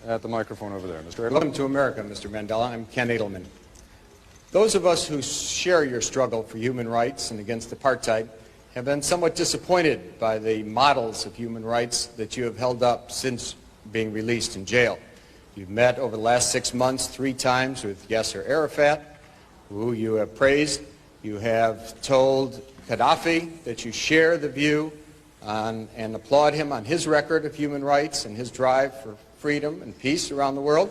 at the microphone over there, Mr. Edelman. Welcome to America, Mr. Mandela. I'm Ken Edelman. Those of us who share your struggle for human rights and against apartheid have been somewhat disappointed by the models of human rights that you have held up since being released in jail. You've met over the last 6 months 3 times with Yasser Arafat, who you have praised. You have told Gaddafi that you share the view on, and applaud him on his record of human rights and his drive for freedom and peace around the world.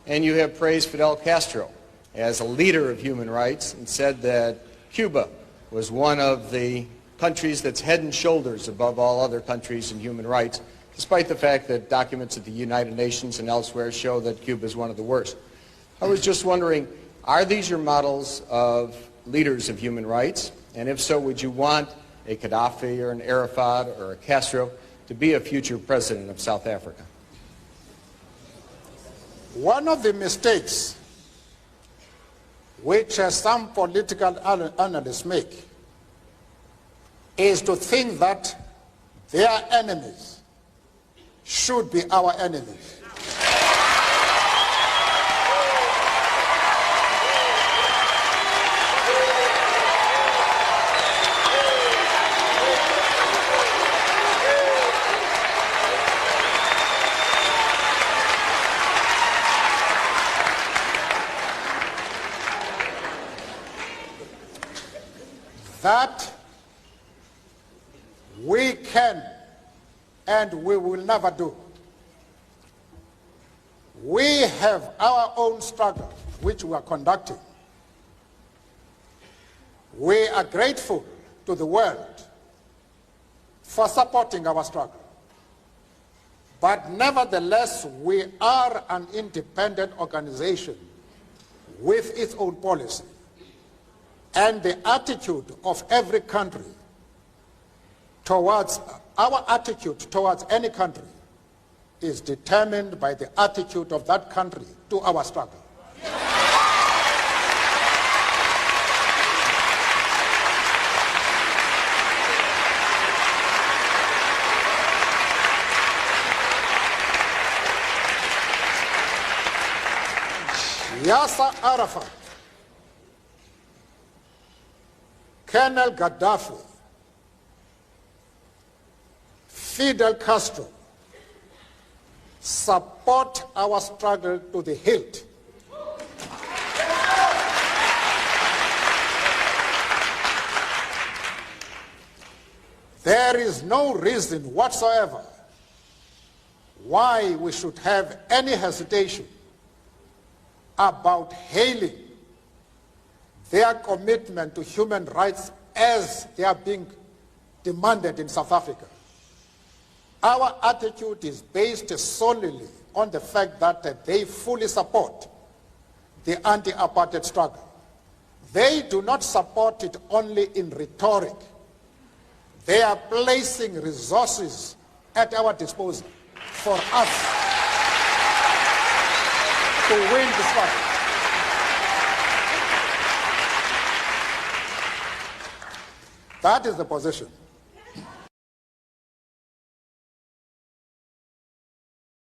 And you have praised Fidel Castro as a leader of human rights and said that Cuba was one of the countries that's head and shoulders above all other countries in human rights, despite the fact that documents at the United Nations and elsewhere show that Cuba is one of the worst. I was just wondering, are these your models of leaders of human rights? And if so, would you want a Gaddafi or an Arafat or a Castro to be a future president of South Africa? One of the mistakes which some political analysts make is to think that their enemies should be our enemies. That we can and we will never do. We have our own struggle which we are conducting. We are grateful to the world for supporting our struggle. But nevertheless, we are an independent organization with its own policy. And the attitude of every country towards, our attitude towards any country is determined by the attitude of that country to our struggle. Yasser Arafat, Colonel Gaddafi, Fidel Castro support our struggle to the hilt. There is no reason whatsoever why we should have any hesitation about hailing their commitment to human rights as they are being demanded in South Africa. Our attitude is based solely on the fact that they fully support the anti-apartheid struggle. They do not support it only in rhetoric. They are placing resources at our disposal for us to win the struggle. That is the position.